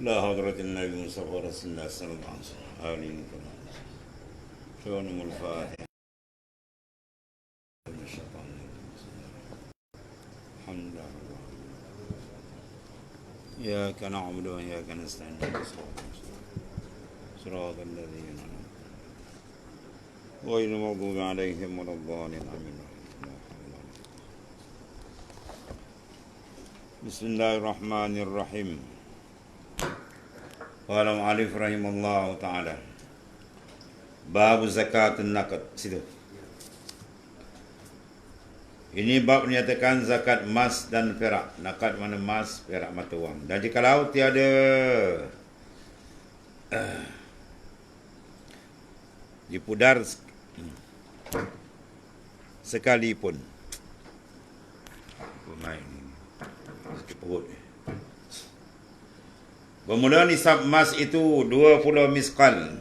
لا حضرة النبي مصطفى رسول الله صلى الله عليه وسلم آمين كما شؤونهم الفاتحة من الشيطان الحمد لله إياك نعبد وإياك نستعين صراط الذين غير المغضوب عليهم ولا الضالين آمين. بسم الله الرحمن الرحيم. Qala mu'allif rahimallahu ta'ala. Bab zakatun naqd. Situ. Ini bab menyatakan zakat emas dan perak. Naqd mana emas, perak mata wang. Dan jikalau tiada dipudar sekalipun. Sakit perut. Bermula nisab emas itu 20 miskal.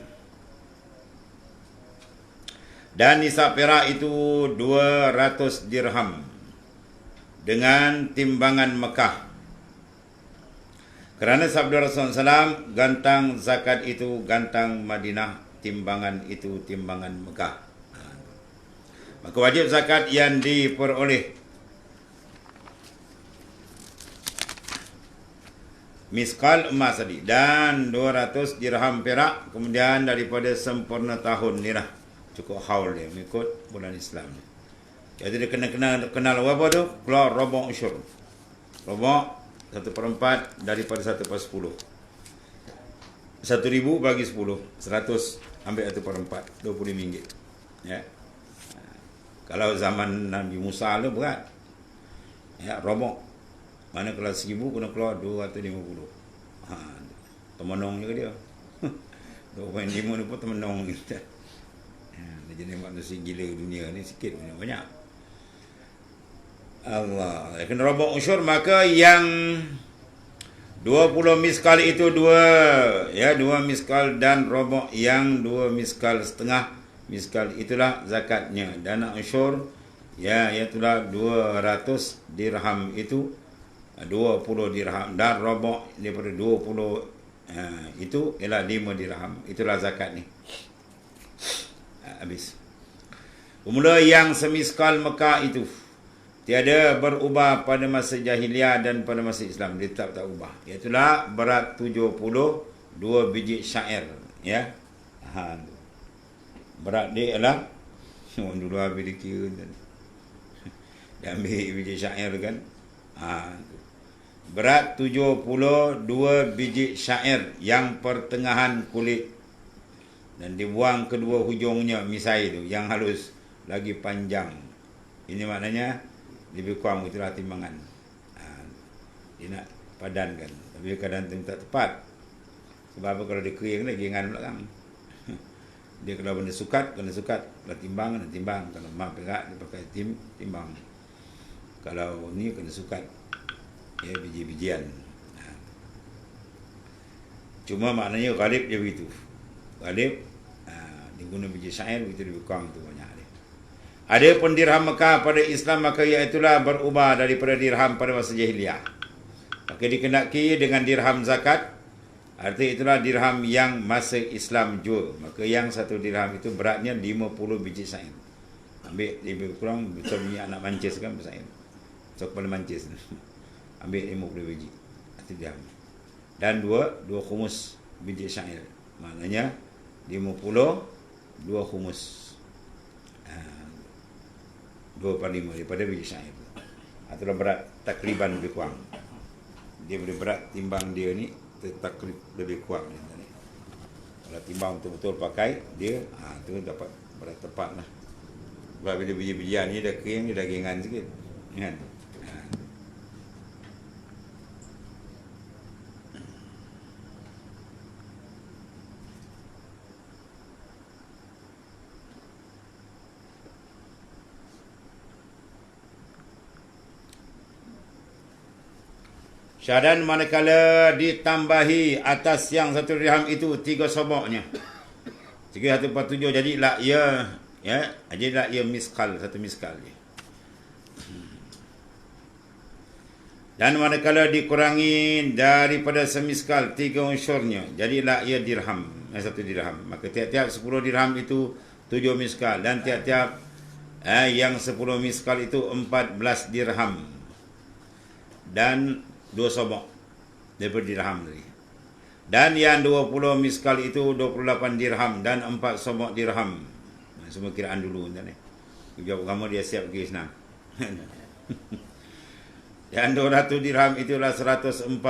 Dan nisab perak itu 200 dirham. Dengan timbangan Mekah. Kerana sabda Rasulullah SAW, gantang zakat itu gantang Madinah, timbangan itu timbangan Mekah. Maka wajib zakat yang diperoleh miskal emas tadi dan 200 dirham perak, kemudian daripada sempurna tahun ni lah, cukup haul dia mengikut bulan Islam ni. Jadi dia kenal apa tu? Keluar robok usyur. Robok 1/4 daripada 1/10. 1,000 bagi 10, 100 ambil 1/4, RM25. Ya. Kalau zaman Nabi Musa tu berat. Ya, robok. Mana kalau 1,000 kena keluar 250. Temenong juga dia. 2.5 ni pun temenong kita. Dia jenis manusia gila dunia ni sikit banyak. Allah. Kena robok usyur, maka yang 20 miskal itu 2 miskal dan robok yang 2 miskal setengah miskal, itulah zakatnya. Dana usyur itulah 200 dirham itu 20 dirham dan robok daripada 20 itu ialah 5 dirham. Itulah zakat ni. Habis. Bermula yang semiskal Mekah itu tiada berubah pada masa jahiliah dan pada masa Islam. Dia tak ubah. Iaitulah berat 72 biji syair. Ya. Berat dia ialah dulu habis dia kira. Dia ambil biji syair kan. Berat 72 biji syair yang pertengahan kulit dan dibuang kedua hujungnya misai tu yang halus lagi panjang. Ini maknanya lebih kurang itulah timbangan. Dia nak padankan, tapi kadang-kadang tak tepat. Sebab apa? Kalau dia kering lagi ingan belakang. Dia kalau benda sukat, kena sukat. Kalau timbang, kena timbang. Kalau mak perak, dia pakai timbang. Kalau ni kena sukat. Ya, biji-bijian. Cuma maknanya ghalib dia begitu. Ghalib dia guna biji syair begitu, lebih kurang tu banyak dia. Ada pun dirham Mekah pada Islam, maka iaitulah berubah daripada dirham pada masa jahiliah. Maka dikenaki dengan dirham zakat. Arti itulah dirham yang masa Islam jual. Maka yang 1 dirham itu beratnya 50 biji syair. Ambil lebih kurang macam ni anak mancis kan bersair. So kepala mancis. Ambil 50 biji dirham. Dan 2 khumus biji syair. Maknanya 50 2 khumus. 2/5 daripada biji syair. Itulah berat takriban lebih kurang. Dia boleh berat timbang dia ni takrib lebih kurang ni. Kalau timbang betul-betul pakai dia, tu dapat berat tepat lah. Sebab bila biji-bijian ni dah kering, dia dah ringan sikit. Kan? Syahadan manakala ditambahi atas yang 1 dirham itu 3 soboknya. 3/1/7 jadilah ia miskal, 1 miskal dia. Dan manakala dikurangi daripada semiskal 3 unsurnya, jadilah ia dirham, 1 dirham. Maka tiap-tiap 10 dirham itu 7 miskal, dan tiap-tiap yang 10 miskal itu 14 dirham. Dan 2 sobok daripada dirham tadi. Dan yang 20 miskal itu 28 dirham dan 4 sobok dirham. Semua kiraan dulu tuan ni. Jawab kamu dia siap pergi senang. Yang 200 dirham itulah 140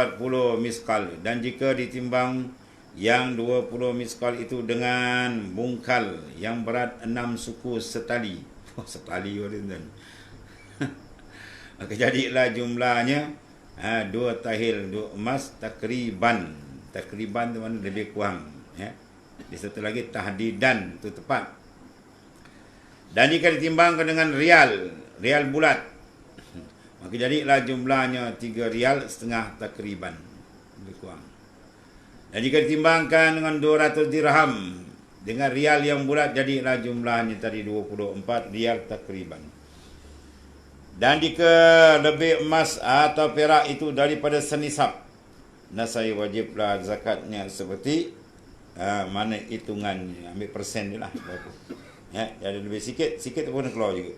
miskal. Dan jika ditimbang yang 20 miskal itu dengan bungkal yang berat 6 suku setali. Setali tuan. Maka jadilah jumlahnya 2 tahil 2 emas takriban. Takriban tu mana lebih kurang. Ya. Di satu lagi tahdidan, itu tepat. Dan jika ditimbangkan dengan rial bulat, maka jadilah jumlahnya 3 rial setengah takriban. Lebih kurang. Dan jika ditimbangkan dengan 200 dirham, dengan rial yang bulat, jadilah jumlahnya tadi 24 rial takriban. Dan jika lebih emas atau perak itu daripada senisab, nasai wajiblah zakatnya seperti mana hitungannya, ambil persen je lah berapa. Ya, ada lebih sikit pun keluar juga.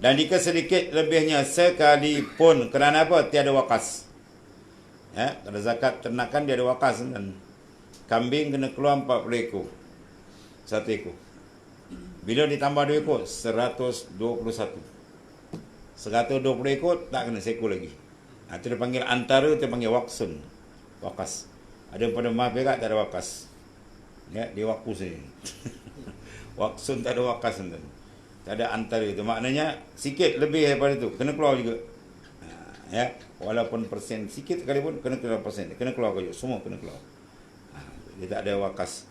Dan jika sedikit lebihnya sekalipun, kerana apa? Tiada wakas. Ya, kalau zakat ternakan dia ada wakas kan. Kambing kena keluar 40 ekor. 1 ekor. Bila ditambah 2 ekor, 121. 120 ekor tak kena seekor lagi. Itu dia panggil antara, dia panggil waksun. Wakas. Ada pada emas perak tak ada wakas. Ya, dia wakus ni. Waksun tak ada wakas ni. Tak ada antara itu. Maknanya sikit lebih daripada itu kena keluar juga. Ya, walaupun persen sikit sekali pun kena keluar persen. Kena keluar juga. Semua kena keluar. Dia tak ada wakas.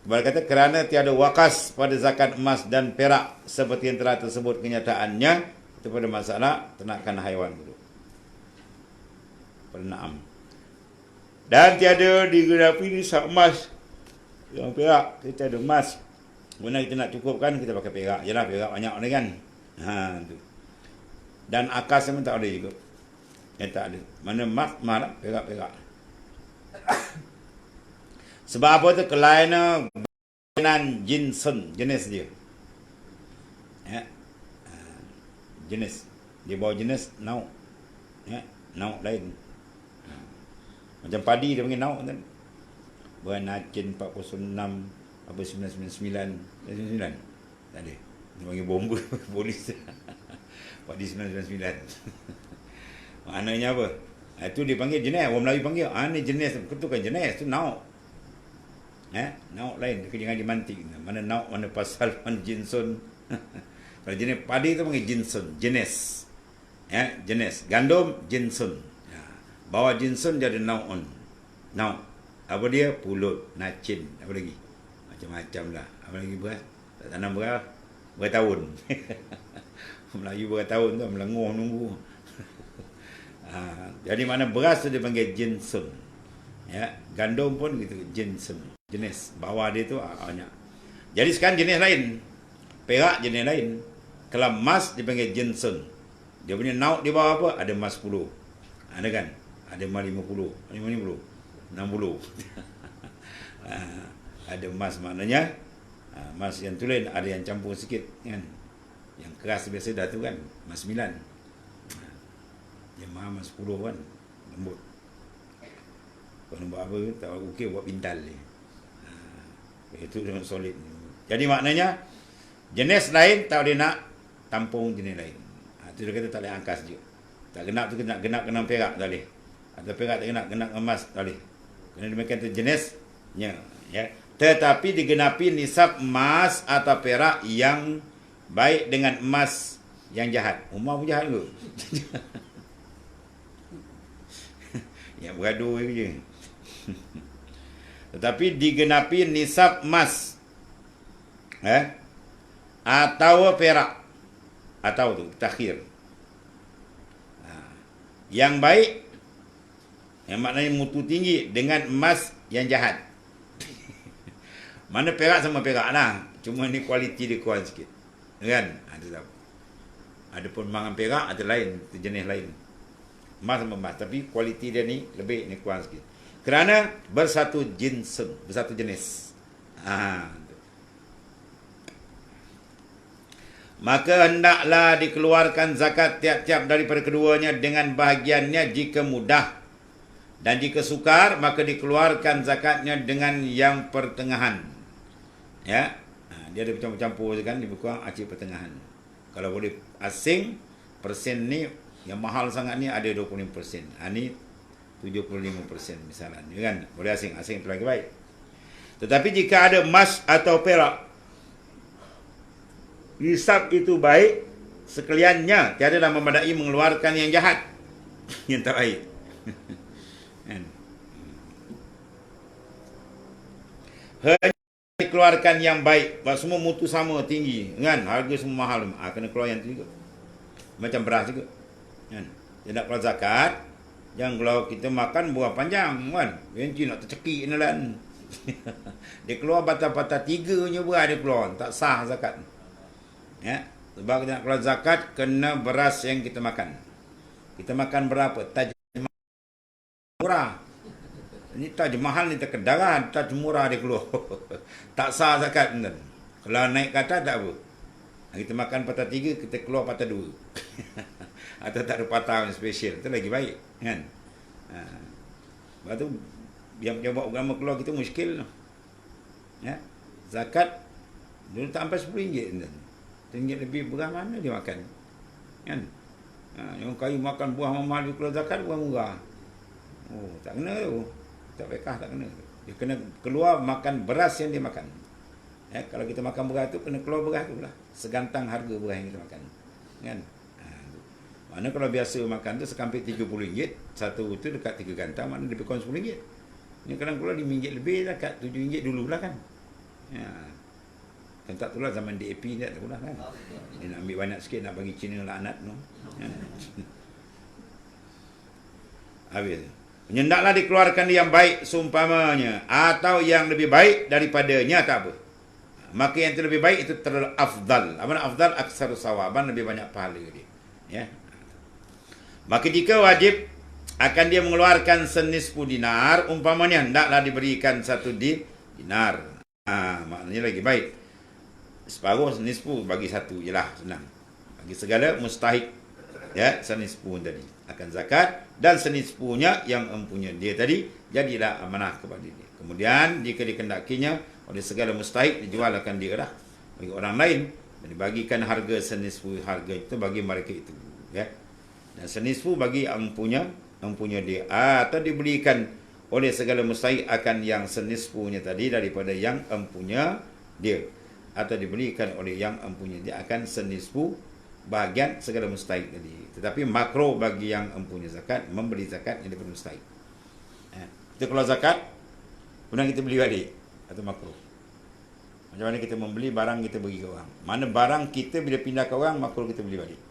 Kembali kata kerana tiada wakas pada zakat emas dan perak seperti yang telah tersebut kenyataannya, itu pada masalah ternakan haiwan dulu. Naam. Dan tiada digenapi nisab emas yang perak. Kita ada emas, guna kita nak cukupkan, kita pakai perak. Yalah, perak banyak ni kan. Tu. Dan akas pun tak ada juga. Tak ada. Mana emas, malah perak-perak. Sebab apa tu? Kelainan jinsun, jenis dia. Ya. Jenis. Dia bawa jenis nauk. Ya, nauk lain. Macam padi dia panggil nauk kan. Bernacin 46 apa 999 tak ada. Dia panggil bomba polis. Padi 999. Maknanya apa? Itu dia panggil jenis. Orang Melayu panggil ni jenis. Itu kan jenis tu nauk. Nauk lain. Jangan dimantik. Mana nauk, mana pasal, mana jinsun. Kalau jenis padi tu panggil jinsun. Jenis. Jenis. Gandum jinsun. Bawa jinsun dia ada naukun. Nauk. Apa dia? Pulut, nacin. Apa lagi? Macam-macam lah. Apa lagi beras? Tak tanam beras. Bertahun. Melayu bertahun tu. Melenguh nunggu. Jadi mana beras tu dia panggil jinsun. Ya, gandum pun gitu. Jinsun. Jenis. Bawah dia tu banyak. Jadi sekarang jenis lain. Perak jenis lain. Kalau emas dia panggil jinsun. Dia punya nauk di bawah apa? Ada emas 10. Ada kan? Ada emas 50, 60. Ada emas maknanya emas yang tulen, ada yang campur sikit kan. Yang keras biasa dah tu kan, emas 9. Yang mahal emas 10 kan, lembut. Kalau buat apa tak okey, buat pintal ni. Itu dengan solid. Jadi maknanya jenis lain tak boleh nak tampung jenis lain. Itu dia kata tak boleh angkas juga. Tak genap tu kena genap perak tak boleh. Atau perak tak genap emas tak boleh. Kena demikian tu jenisnya. Ya. Tetapi digenapi nisab emas atau perak yang baik dengan emas yang jahat. Umar pun jahat ke? Yang bergaduh je. Tetapi digenapi nisab emas atau perak. Atau tu takhir. Yang baik, yang maknanya mutu tinggi dengan emas yang jahat. Mana perak sama perak lah. Cuma ni kualiti dia kurang sikit. Kan? Itu tahu. Ada pun mangan perak, ada lain, jenis lain. Emas sama emas, tapi kualiti dia ni lebih, ni kurang sikit. Kerana bersatu jenis. Maka hendaklah dikeluarkan zakat tiap-tiap daripada keduanya dengan bahagiannya jika mudah. Dan jika sukar, maka dikeluarkan zakatnya dengan yang pertengahan. Ya, dia ada campur-campur kan, lebih kurang acik pertengahan. Kalau boleh asing, persen ni yang mahal sangat ni ada 25%. Ni 75% misalnya, kan? Boleh asing itu lagi baik. Tetapi jika ada emas atau perak, hisab itu baik sekaliannya, tiadalah memadai mengeluarkan yang jahat, yang tak baik. Hanya dikeluarkan yang baik. Semua mutu sama tinggi, kan? Harga semua mahal, kena keluar yang tu juga. Macam beras juga, kan? Dia nak keluar zakat, jangan kalau kita makan buah panjang, kan? Benci nak tercekik nalan. Dia keluar patah-patah 3 je beras dia keluar, tak sah zakat. Ya, sebab kita nak keluar zakat kena beras yang kita makan. Kita makan berapa? Taj murah. Ini taj mahal ni terkedaran, taj murah dia keluar. Tak sah zakat. Kalau naik ke atas tak apa. Kita makan patah 3, kita keluar patah 2. Atau tak ada patah yang special, itu lagi baik, kan? Lepas tu yang buat agama keluar kita muskil. Ya, zakat dulu tak sampai RM10. RM10 lebih, beras mana dia makan, kan? Yang kayu makan buah mahal dia keluar zakat, buah murah. Oh, tak kena tu. Tak pekah, tak kena. Dia kena keluar makan beras yang dia makan. Ya, kalau kita makan beras tu, kena keluar beras tu lah. Segantang harga beras yang kita makan, kan? Mana kalau biasa makan tu sekampit RM30, satu tu dekat 3 gantang, mana lebih kurang RM10. Ini kadang keluar RM5 lebih, dekat RM7 dululah, kan? Ya. Kan tak itulah zaman DAP ni tak pula, kan? Dia nak ambil banyak sikit, nak bagi Cina laknat tu. Ya. Habis. Hendaklah dikeluarkan yang baik seumpamanya atau yang lebih baik daripadanya, tak apa. Maka yang lebih baik itu terlalu afdal. Apa nak afdal? Aksar sawaban, lebih banyak pahala dia. Ya. Maka jika wajib akan dia mengeluarkan senisfu dinar, umpamanya hendaklah diberikan 1 dinar. Maknanya lagi baik. Separuh senisfu bagi 1 jelah, senang. Bagi segala mustahik, ya, senisfu tadi akan zakat, dan senisfunya yang empunya dia tadi jadilah amanah kepada dia. Kemudian jika dikendakinya oleh segala mustahik, dijualkan dia dah bagi orang lain dan dibagikan harga senisfu harga itu bagi mereka itu, ya. Dan senisfu bagi empunya dia, atau dibelikan oleh segala mustahik akan yang senisfunya tadi daripada yang empunya dia, atau dibelikan oleh yang empunya dia akan senisfu bahagian segala mustahik tadi. Tetapi makro bagi yang empunya zakat membeli zakat yang daripada mustahik. Kita keluar zakat, kemudian kita beli balik, atau makro. Macam mana kita membeli barang kita bagi ke orang. Mana barang kita bila pindah ke orang, makro kita beli balik.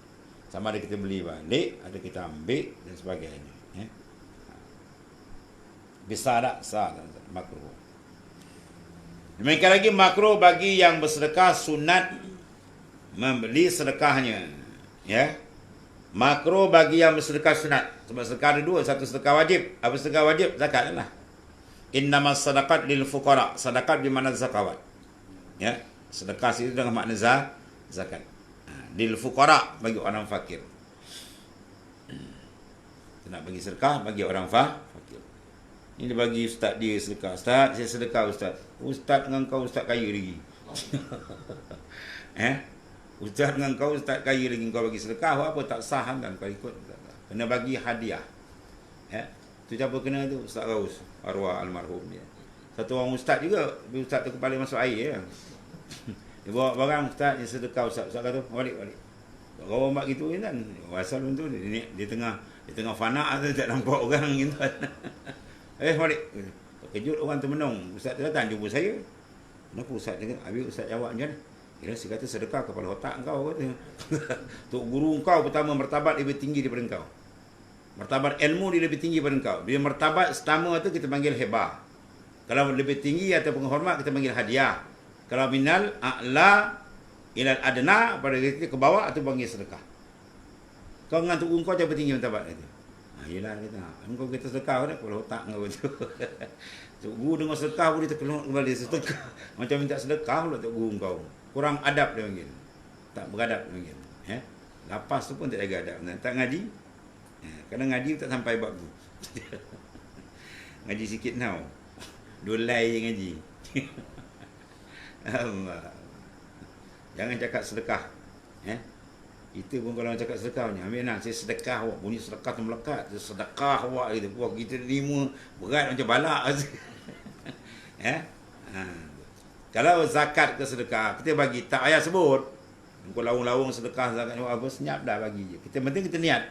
Sama ada kita beli balik, ada kita ambil dan sebagainya. Bisa tak? Sah tak? Makro. Demikian lagi makro bagi yang bersedekah sunat membeli sedekahnya, ya. Makro bagi yang bersedekah sunat. Sebab sedekah ada 2, satu sedekah wajib. Apa sedekah wajib? Zakat lah. Innamas sadaqat lil fuqara. Sedekah di mana zakawat. Ya, sedekah itu dengan makna zakat. Lil fuqara, bagi orang fakir. Nak bagi sedekah bagi orang fakir. Ini dia bagi ustaz dia sedekah. Ustaz, saya sedekah ustaz. Ustaz dengan kau ustaz kaya lagi. Ustaz dengan kau ustaz kaya lagi, kau bagi sedekah apa tak sah kan kau ikut. Kena bagi hadiah. Tu siapa kena tu? Ustaz Raus, arwah almarhum dia. Satu orang ustaz juga, ustaz tu kepala masuk air ya. Dia bawa barang, ustaz dia sedekah ustaz. Ustaz kata balik. Orang buat gitu kan. Asal tu dia tengah fana tu tak nampak orang gitu. Balik. Kejut orang tu menung. Ustaz tu datang jumpa saya. Kenapa ustaz dia? Habis ustaz jawab macam mana? Kira si kata sedekah kepala otak kau kata. Tok guru kau pertama martabat lebih tinggi daripada kau. Martabat ilmu dia lebih tinggi daripada kau. Bila martabat pertama tu kita panggil hebah. Kalau lebih tinggi atau penghormat kita panggil hadiah. Kalau minal a'la ilal adna pada kita ke bawah atau panggil sedekah. Kau dengan tuk kau siapa tinggi martabat kata. Yelah kata. Engkau kita sedekah dah kepala otak kau tu. Tuk guru dengar sedekah boleh terkeluar kembali sedekah. Macam minta sedekah pula tuk guru kau. Kurang adab dia panggil. Tak beradab dia panggil. Lapas tu pun tak jaga adab. Tak ngaji. Kadang ngaji tak sampai bab tu. Ngaji sikit now. Dolai je ngaji. Allah. Jangan cakap sedekah. Itu pun kalau cakap sedekah punya. Ambil nak, saya sedekah awak. Bunyi sedekah tu melekat. Saya sedekah awak gitu. Wah, kita terima berat macam balak. Kalau zakat ke sedekah, kita bagi tak payah sebut. Kau lawung-lawung sedekah, zakat apa, senyap dah bagi je. Kita penting kita niat.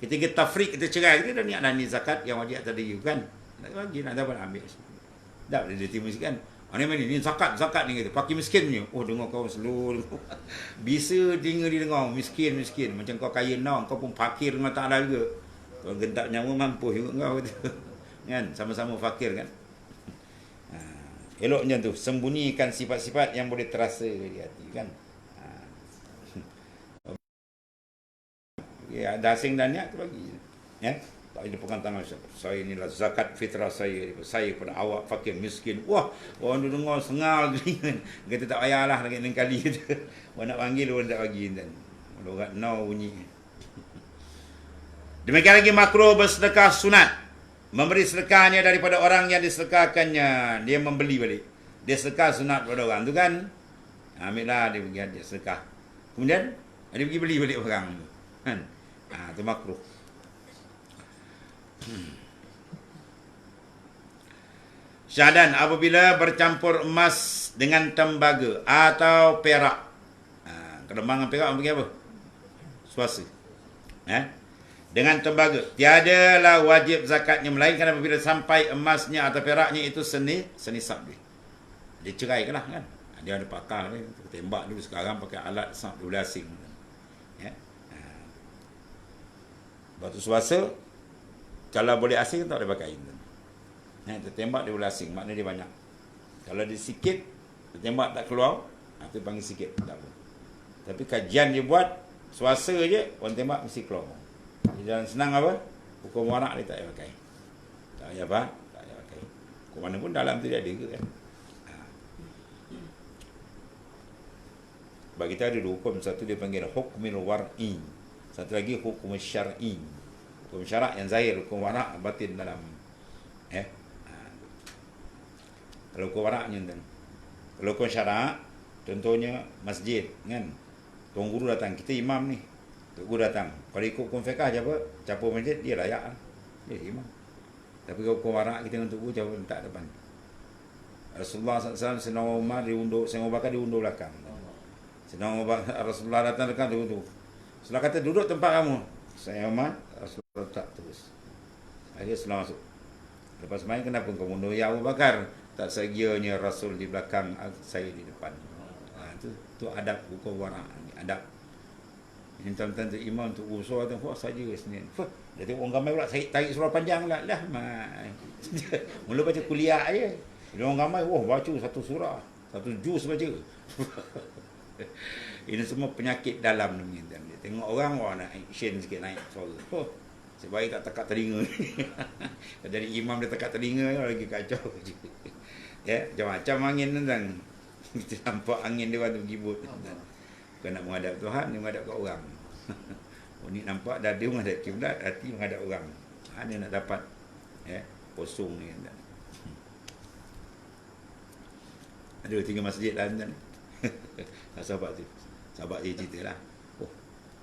Kita tafrik, kita cerai, kita dah niat dah ni zakat yang wajib atas diri kan. Nak bagi, nak dapat ambil. Tak boleh dia timus kan. Ni zakat ni kata. Pakai miskin punya. Oh, dengar kau seluruh. Bisa dengar dia dengar. Miskin. Macam kau kaya nak. Kau pun fakir dengan tak ada juga. Kau gentak nyawa mampu juga kau. Kan? Sama-sama fakir kan. Elok macam tu. Sembunyikan sifat-sifat yang boleh terasa di hati kan. Ada asing dan niat tu bagi. Tak ada pengantangan saya inilah zakat fitrah saya pada awak fakir miskin. Wah, orang tu dengar sengal kata tak payahlah lagi lain kali kata. Orang nak panggil orang tak bagi dan orang no bunyi. Demikian lagi makruh bersedekah sunat. Memberi sedekahnya daripada orang yang disedekahkannya, dia membeli balik. Dia sedekah sunat pada orang tu kan. Ambillah dia pergi dia sedekah. Kemudian dia pergi beli balik orang tu. Kan? Itu makruh. Syahadan apabila bercampur emas dengan tembaga atau perak. Kedembangan perak bagi apa? Suasa. Dengan tembaga. Tiadalah wajib zakatnya melainkan apabila sampai emasnya atau peraknya itu senisab dia. Dia cerai ke lah kan. Dia ada pakar ni, tembak dulu, sekarang pakai alat sab dulu asing. Batu suasa kalau boleh asing tak boleh pakai. Tertembak dia boleh asing, maknanya dia banyak. Kalau dia sikit, tertembak tak keluar, itu panggil sikit, tak apa. Tapi kajian dia buat, suasa je, orang tembak mesti keluar. Jalan senang apa? Hukum warak dia tak payah pakai. Tak payah apa? Tak payah pakai. Hukum mana pun dalam tu dia ada ke kan? Bagi kita ada dua hukum. Satu dia panggil hukmil war'i. Satu lagi hukum syar'i. Hukum syarak yang zahir, hukum warak batin dalam. Kalau hukum waraknya tu. Kalau hukum syarak, contohnya masjid kan. Tuan guru datang, kita imam ni. Tuan guru datang. Kalau ikut hukum fiqh capur masjid, dia layak lah. Dia imam. Tapi kalau hukum warak kita dengan tuan guru capur tak depan. Rasulullah SAW, Sayyidina Umar diundur, Sayyidina Abu Bakar diundur belakang. Sayyidina Rasulullah datang dekat tu. Rasulullah kata duduk tempat kamu. Saya Umar, Rasulullah tak terus. Akhirnya Rasulullah masuk. Lepas main kenapa kau mundur? Ya Abu Bakar, tak segianya Rasul di belakang, saya di depan. Itu adab hukum warak. Adab. Ini tuan-tuan tu imam tu usaha tu, saja Senin. Dia tengok orang ramai pula tarik surah panjang lah. Mula baca kuliah je. Dia orang ramai, baca satu surah, satu juz baca. Ini semua penyakit dalam ni. Dia tengok orang, nak action sikit naik suara. Sebaik tak tekak telinga. Jadi imam dia tekak telinga, lagi kacau. Macam-macam angin tentang. Kita nampak angin dia waktu gibut. Bukan nak menghadap Tuhan, dia menghadap kat orang. Ni nampak dada menghadap kiblat, hati menghadap orang. Dia nak dapat kosong ni. Ada 3 masjid lah ni. Sahabat tu. Sahabat dia cerita lah.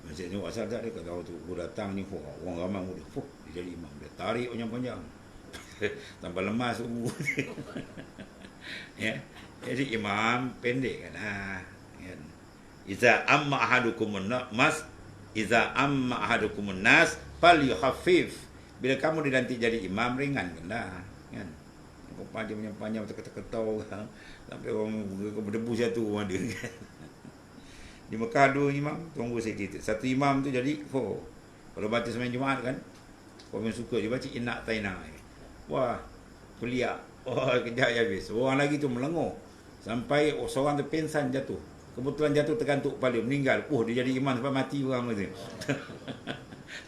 Masjid ni asal tak dia kata tu guru datang ni orang ramai muda. Dia jadi imam. Dia tarik panjang-panjang. Tambah lemas umur. Jadi imam pendek kan. Iza amma ahadukumun nas falyukhaffif. Bila kamu dilantik jadi imam, ringankanlah kan. Kau panjang-panjang terketau orang sampai orang berdebu satu orang ada kan. Di Mekah 2 imam, tunggu saya cerita. Satu imam tu jadi kalau baca sembahyang Jumaat kan, orang suka dia baca inna taina. Wah, kuliah. Kejap habis. Orang lagi tu melenguh sampai seorang tu pingsan jatuh. Kebetulan jatuh tergantuk kepala, meninggal. Dia jadi imam sampai mati orang tu.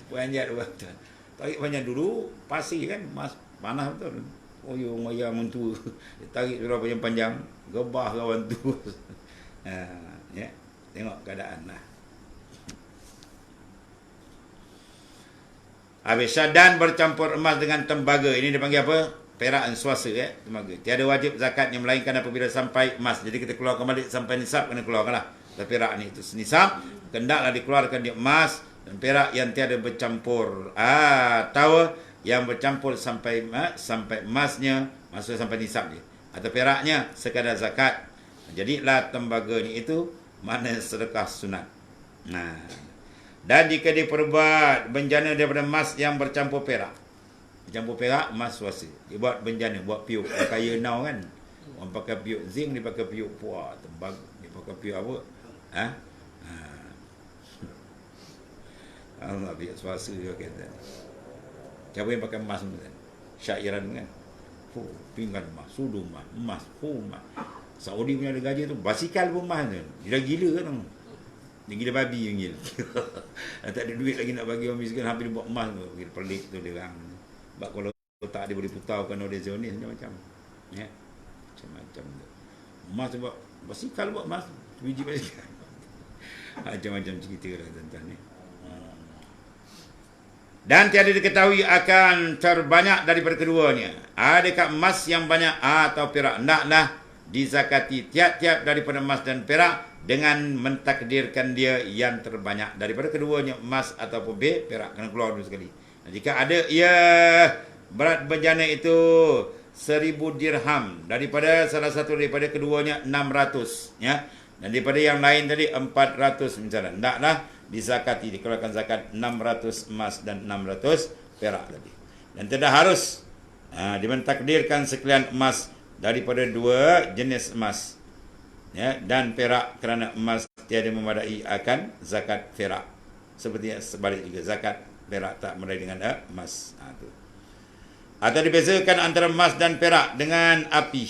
Panjat betul. Tarik panjang dulu, pasir kan, mas panas betul. Oyong ayam mentua. Tarik dulu panjang-panjang, gebah kawan tu. Ya, tengok keadaan lah. Habis sadan bercampur emas dengan tembaga. Ini dipanggil apa? Perak dan swasta tembaga. Tiada wajib zakatnya melainkan apabila sampai emas. Jadi kita keluarkan balik sampai nisab kena keluarkanlah. Perak ni itu nisab, hendaklah dikeluarkan di emas dan perak yang tiada bercampur. Atau yang bercampur sampai emasnya masuk sampai nisab dia. Atau peraknya sekadar zakat. Jadilah tembaga ni itu mana sedekah sunat. Dan jika diperbuat benjana daripada emas yang bercampur perak. Bercampur perak, emas swasta. Dia buat benjana, buat piuk. Orang kaya now kan. Orang pakai piuk zinc, dia pakai piuk puak, tembaga. Dia pakai piuk apa? Allah, piuk swasta dia kata. Siapa yang pakai emas kan? Syairan kan? Pinggan emas, sudu emas, emas. Saudi punya ada gaji tu, basikal pun emas tu. Dia dah gila kan? Dia gila babi yang gila. Tak ada duit lagi nak bagi orang miskin, hampir buat emas tu. Pergi pelik tu dia orang. Sebab kalau tak dia boleh putaukan orang Zionis macam-macam. Ya. Macam-macam tu. Emas tu buat, basikal buat emas. Biji basikal. Macam-macam cerita lah tuan-tuan ni. Dan tiada diketahui akan terbanyak daripada keduanya. Adakah emas yang banyak atau perak? Naklah dizakati tiap-tiap daripada emas dan perak dengan mentakdirkan dia yang terbanyak daripada keduanya, emas ataupun perak. Kena keluar dulu sekali. Jika ada berat benjana itu 1000 dirham, daripada salah satu daripada keduanya 600, ya. Dan daripada yang lain tadi 400 misalnya. Hendaklah dizakati, dikeluarkan zakat 600 emas dan 600 perak tadi. Dan tidak harus dimentakdirkan sekalian emas daripada dua jenis emas, ya, dan perak, kerana emas tiada memadai akan zakat perak. Seperti sebalik juga, zakat perak tak memadai dengan emas. Atau dibezakan antara emas dan perak dengan api.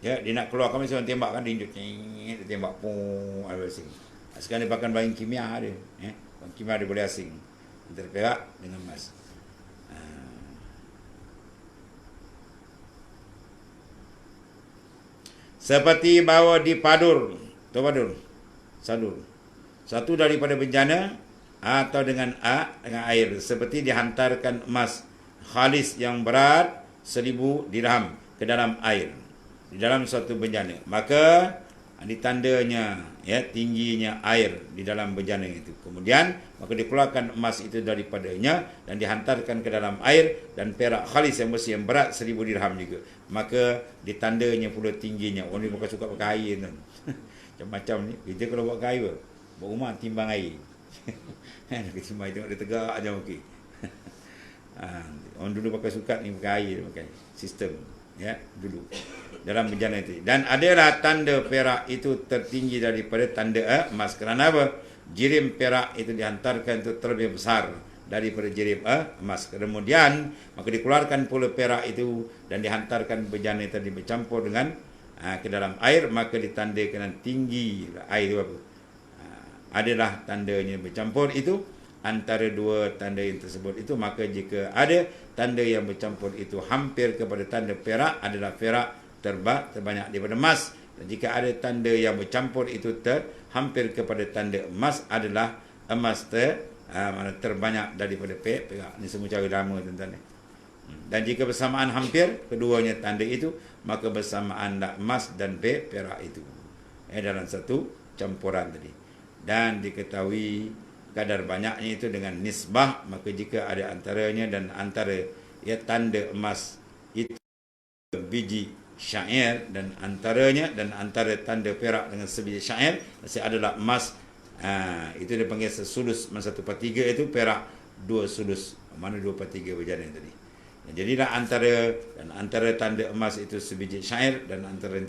Ya, dia nak keluarkan mesti orang tembak kan, dia tembak pun ada asing. Sekarang dia pakai bahan kimia dia, ya. Bahan kimia dia boleh asing antara perak dengan emas. Seperti bahawa dipadur, sadur. Satu daripada benjana atau dengan air, seperti dihantarkan emas khalis yang berat 1000 dirham ke dalam air di dalam suatu benjana, maka ditandanya, ya, tingginya air di dalam benjana itu. Kemudian maka dikeluarkan emas itu daripadanya dan dihantarkan ke dalam air, dan perak khalis yang bersih yang berat 1000 dirham juga, maka ditandanya pula tingginya. Orang ni bukan suka pakai air kan. Macam-macam ni. Kita kalau buat air, buat rumah timbang air. Timbang tengok dia tegak aja okey. Orang dulu pakai sukat ni pakai air, pakai sistem, ya, dulu dalam benjana itu. Dan adalah tanda perak itu tertinggi daripada tanda emas. Kerana apa? Jirim perak itu dihantarkan itu terlebih besar daripada jirim emas. Kemudian maka dikeluarkan pula perak itu dan dihantarkan benjana tadi bercampur dengan ke dalam air, maka ditandakan tinggi air itu apa? Adalah tandanya bercampur itu antara dua tanda yang tersebut itu. Maka jika ada tanda yang bercampur itu hampir kepada tanda perak, adalah perak terbanyak daripada emas. Dan jika ada tanda yang bercampur itu hampir kepada tanda emas, adalah emas terbanyak daripada perak. Ini semua cara lama tuan-tuan. Dan jika bersamaan hampir keduanya tanda itu, maka bersamaan emas dan perak itu dalam satu campuran tadi. Dan diketahui kadar banyaknya itu dengan nisbah. Maka jika ada antaranya dan antara tanda emas itu biji syair, dan antaranya dan antara tanda perak dengan sebiji syair masih adalah emas, itu dipanggil sesulus 1/3, itu perak 2 sulus. Mana 2/3 berjana tadi. Jadilah antara tanda emas itu sebiji syair, dan antara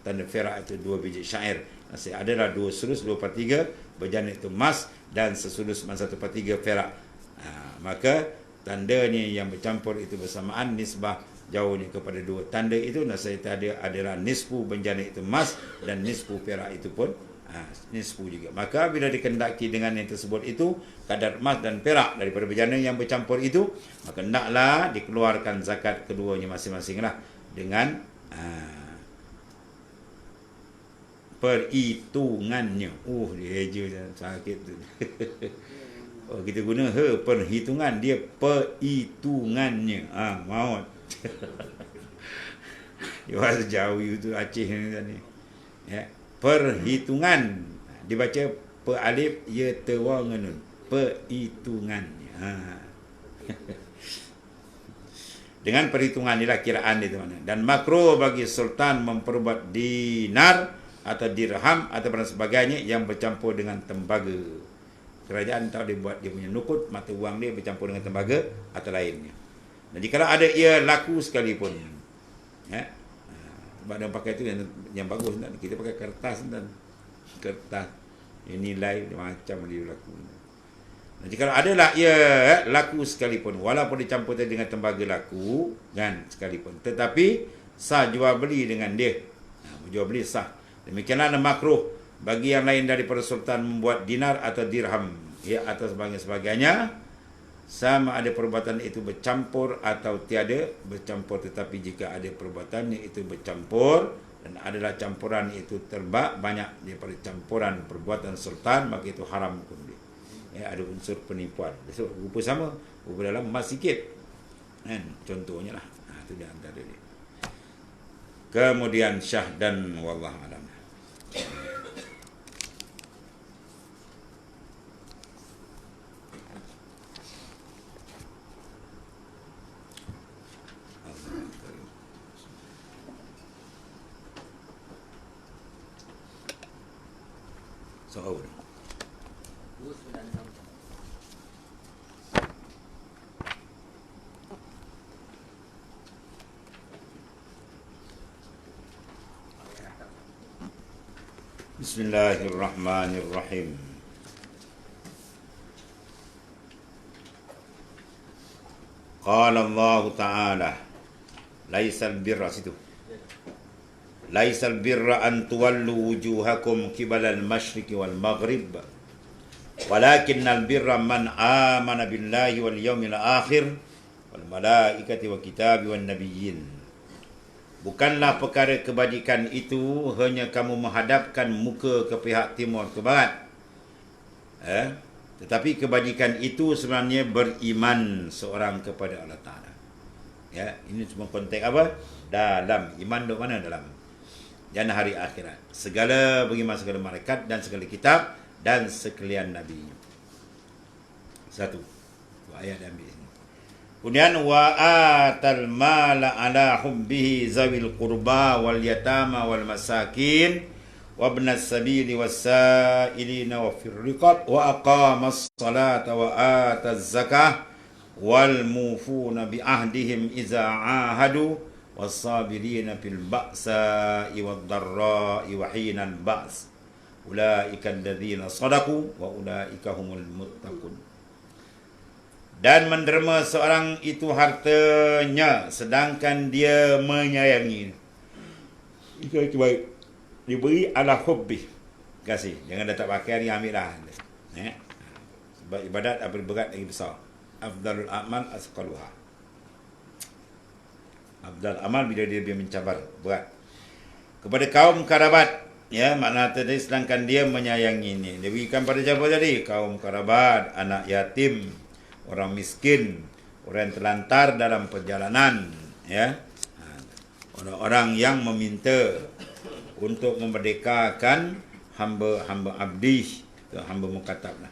tanda perak itu 2 biji syair. Masih adalah 2 sulus 2/3 berjana itu emas, dan sesulus 1/3 perak. Maka tandanya yang bercampur itu bersamaan, nisbah jauhnya kepada dua tanda itu. Nasihat adalah nisfu benjana itu emas, dan nisfu perak itu pun nisfu juga. Maka bila dikendaki dengan yang tersebut itu kadar emas dan perak daripada bejana yang bercampur itu, maka hendaklah dikeluarkan zakat keduanya masing-masing lah dengan perhitungannya. Dia je sakit tu. Kita guna perhitungan, dia perhitungannya. Maut. Dia bahasa Jawi tu Aceh ni. Ya, perhitungan dibaca per alif ya tawa nganun. Perhitungannya. Dengan perhitungan inilah kiraan itu mana. Dan makruh bagi sultan memperbuat dinar atau dirham atau sebagainya yang bercampur dengan tembaga. Kerajaan tahu dia buat dia punya nukut, mata wang dia bercampur dengan tembaga atau lainnya. Dan jika ada ia laku sekalipun, ya, sebab dia pakai itu yang bagus, dan kita pakai kertas dan kertas yang nilai macam dia laku. Dan jika adalah ia laku sekalipun, walaupun dicampur dengan tembaga laku kan sekalipun, tetapi sah jual beli dengan dia. Jual beli sah. Demikianlah makruh bagi yang lain daripada sultan membuat dinar atau dirham, ya, atau sebagainya, sama ada perbuatan itu bercampur atau tiada bercampur. Tetapi jika ada perbuatan itu bercampur dan adalah campuran itu banyak daripada campuran perbuatan sultan, maka itu haram hukum dia. Ya, ada unsur penipuan. So, rupa sama, rupa dalam emas sikit. Kan? Contohnya lah. Itu di antara dia. Kemudian syah dan wallahu alam. Soal. Bismillahirrahmanirrahim. Qala Allah Ta'ala, laisal birra situ. Laisal birra an tuwallu wujuhakum qibalal masyriqi wal maghrib. Walakinnal birra man amana billahi wal yawmil akhir wal malaikati wa kitabi wan nabiyyin. Bukanlah perkara kebajikan itu hanya kamu menghadapkan muka ke pihak timur ke barat. Tetapi kebajikan itu sebenarnya beriman seorang kepada Allah Ta'ala. Ya, ini semua konteks apa? Dalam iman di mana? Dalam dan hari akhirat. Segala beriman segala malaikat dan segala kitab dan sekalian nabi. Satu. Ayat ambil ini. Kemudian wa atal mala ala hubbihi zawil qurba wal yatama wal masakin wa ibnas sabili was-sa'ilina wa fir riqab wa aqamas salata wa ataz zakah wal mufuna bi ahdihim iza ahadu was-sabirina fil ba'sa'i wad-dharra'i wa hinal ba's ulaika alladzina sadaqu wa ulaika humul muttaqun. Dan menderma seorang itu hartanya sedangkan dia menyayangi. Itu baik. Diberi ala hubbi. Kasih. Jangan dah tak pakai hari ambil dah. Sebab ibadat apa berat lagi besar. Afdalul amal asqaluha. Afdal amal bila dia mencabar berat. Kepada kaum kerabat, ya, makna tadi sedangkan dia menyayangi ini. Dia berikan pada siapa tadi? Kaum kerabat, anak yatim, orang miskin, orang yang terlantar dalam perjalanan, ya. Orang-orang yang meminta untuk memerdekakan hamba-hamba abdi, hamba mukatab lah.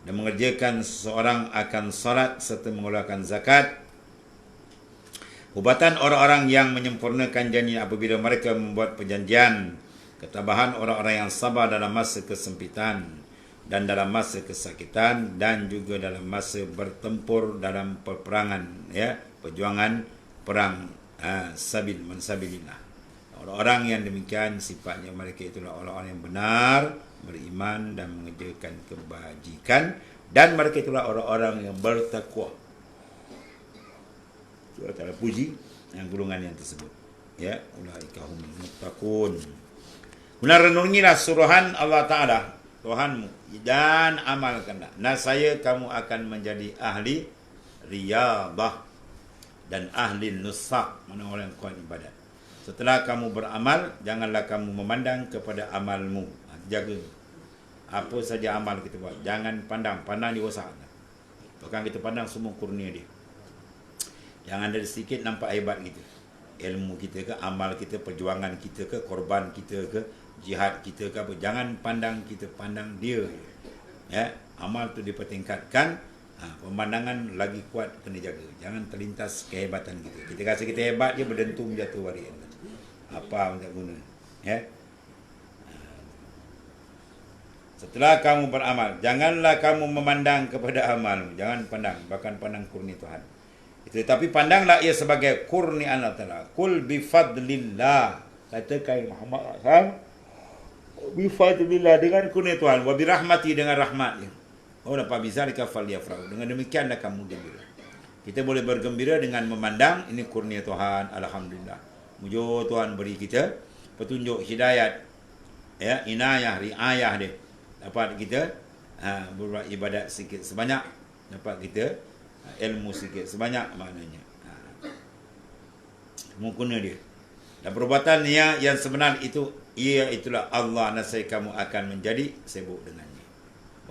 Dan mengerjakan seseorang akan salat serta mengeluarkan zakat. Ubatan orang-orang yang menyempurnakan janji apabila mereka membuat perjanjian. Ketabahan orang-orang yang sabar dalam masa kesempitan dan dalam masa kesakitan dan juga dalam masa bertempur dalam peperangan, ya, perjuangan perang sabilillah. Orang-orang yang demikian sifatnya mereka itulah orang-orang yang benar, beriman dan mengerjakan kebajikan, dan mereka itulah orang-orang yang bertakwa. So, antara puji yang golongan yang tersebut, ya, ulaika humul muttaqun. Benar renungilah suruhan Allah Ta'ala, Tuhanmu, dan amalkanlah. Nascaya kamu akan menjadi ahli riyadhah dan ahli nusak, mana orang yang kuat ibadat. Setelah kamu beramal, janganlah kamu memandang kepada amalmu. Jaga apa saja amal kita buat, jangan pandang dia rosak. Bahkan kita pandang semua kurnia dia. Jangan ada sedikit nampak hebat kita, ilmu kita ke, amal kita, perjuangan kita ke, korban kita ke, jihad kita ke apa. Jangan pandang kita, pandang dia. Ya, amal tu dipertingkatkan. Pemandangan lagi kuat kena jaga. Jangan terlintas kehebatan kita. Kita rasa kita hebat, dia berdentum jatuh waris. Apa tak guna. Ya. Setelah kamu beramal, janganlah kamu memandang kepada amalmu. Jangan pandang, bahkan pandang kurnia Tuhan. Tetapi pandanglah ia sebagai kurnia Allah Ta'ala. Kul bifadlillah. Katakan Muhammad SAW. Bifadlillah, dengan kurnia Tuhan. Wa birahmati, dengan rahmatnya. Oh, dapat bizalika falyafrahu. Dengan demikianlah kamu gembira. Kita boleh bergembira dengan memandang ini kurnia Tuhan. Alhamdulillah. Mujur Tuhan beri kita petunjuk hidayat. Ya, inayah, riayah dia. Dapat kita berbuat ibadat sikit sebanyak, dapat kita ilmu sikit sebanyak, maknanya mengguna dia. Dan perbuatan yang sebenar itu, itulah Allah, nasai kamu akan menjadi sibuk dengannya.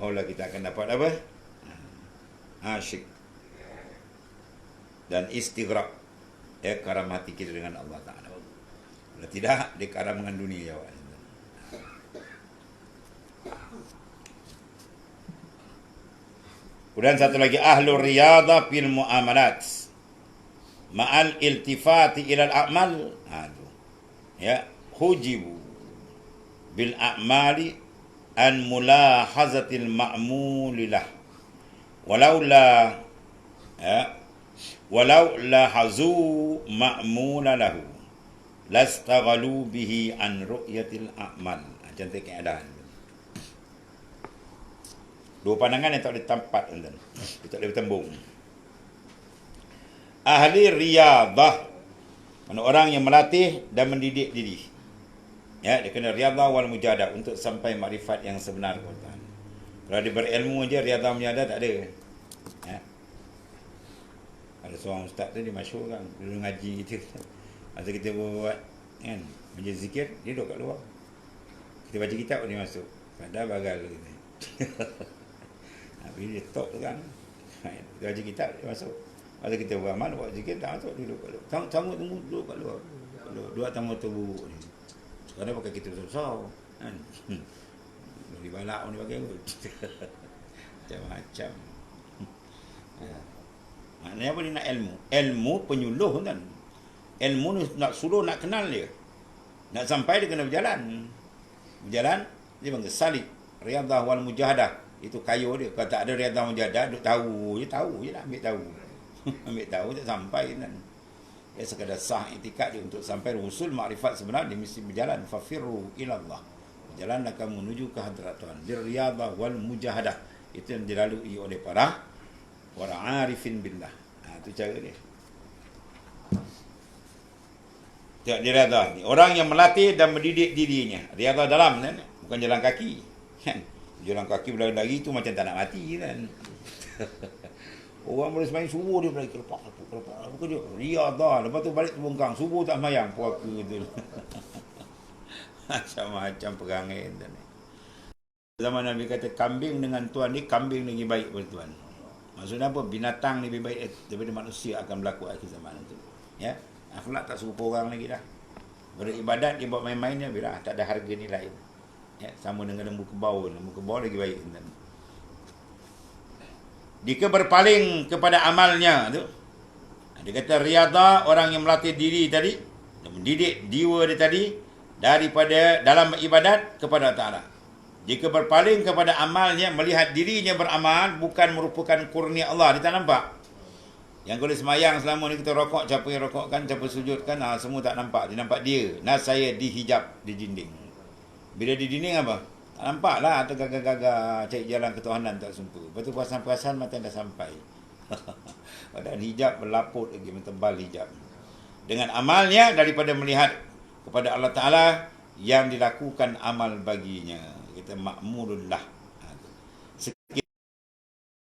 Barulah kita akan dapat apa? Asyik dan istighraq, ya, karam hati kita dengan Allah Ta'ala. Kalau tidak, dia karam dengan dunia jawab. Kemudian satu lagi, ahlur riyadhah fil muamalat ma'al iltifati ilal a'mal. Ya, hujibu bil a'mali an mulahazatil ma'mulilah walau la hazu ma'mula lahu lastaghalu bihi an ru'yatil a'mal. Cantik keadaan. Dua pandangan yang tak boleh tampat, dia tak boleh bertembung. Ahli riyadhah, mana orang yang melatih dan mendidik diri. Ya, dia kena riyadhah wal mujahadah untuk sampai makrifat yang sebenar. Kalau dia berilmu je, riyadhah mujahadah tak ada. Ya. Ada seorang ustaz tu, dia masyhur kan, dulu ngaji kita. Masa kita buat kan, majlis zikir, dia duduk kat luar. Kita baca kitab, dia masuk. Pada bagal kita. Bila dia talk tu kan, dia baca kitab, dia masuk. Masa kita beramal, buat zikir, tak masuk, duduk kat luar. Tamu tunggu, duduk kat luar. Dua tamu tu buruk ni. Sekarang pakai kita besar-besar kan. Beli balak pun dia pakai kot. Macam-macam. Maknanya apa dia nak ilmu? Ilmu penyuluh kan. Ilmu ni nak suruh, nak kenal dia. Nak sampai dia kena berjalan. Berjalan, dia panggil salib. Riyadhah wal mujahadah. Itu kayu dia. Kalau tak ada riyadhah mujahadah, duk tahu je lah, ambil tahu. Ambil tahu tak sampai kan. Dia sekadar sah itikad dia untuk sampai usul makrifat sebenar, dia mesti berjalan. Fafirru ilallah. Berjalanlah kamu menuju ke hadrat Tuhan. Riyadhah wal mujahadah. Itu yang dilalui oleh para arifin billah. Itu cara dia. Tengok dia riyadhah ni. Orang yang melatih dan mendidik dirinya. Riyadhah dalam kan? Bukan jalan kaki. Kan? Jalan kaki berlari-lari tu macam tak nak mati kan. Orang boleh semain subuh dia berlari kelepak apa dia? Riyadhah. Lepas tu balik terbongkang. Subuh tak semayang. Puaka tu. Macam-macam perangai. Zaman Nabi kata kambing dengan tuan ni, kambing lagi baik daripada tuan. Maksudnya apa? Binatang ni lebih baik daripada manusia akan berlaku akhir zaman itu. Ya, akhlak tak serupa orang lagi dah. Beribadat dia buat main-mainnya bila tak ada harga nilai. Ya, sama dengan lembu kebau. Lembu kebau lagi baik. Jika berpaling kepada amalnya tu, dia kata riyadhah, orang yang melatih diri tadi, mendidik jiwa dia tadi daripada dalam ibadat kepada Ta'ala. Jika berpaling kepada amalnya, melihat dirinya beramal bukan merupakan kurnia Allah, dia tak nampak. Yang boleh semayang selama ni kita rokok, siapa yang rokokkan, siapa sujudkan, semua tak nampak. Dia nampak dia. Saya dihijab di dinding. Bila di dinding apa? Tak nampak lah. Atau gagah-gagah cari jalan ketuhanan tak sumpa. Lepas tu perasan-perasan mata dah sampai. Padahal hijab berlaput lagi, mentebal hijab. Dengan amalnya daripada melihat kepada Allah Ta'ala yang dilakukan amal baginya. Kita makmulullah.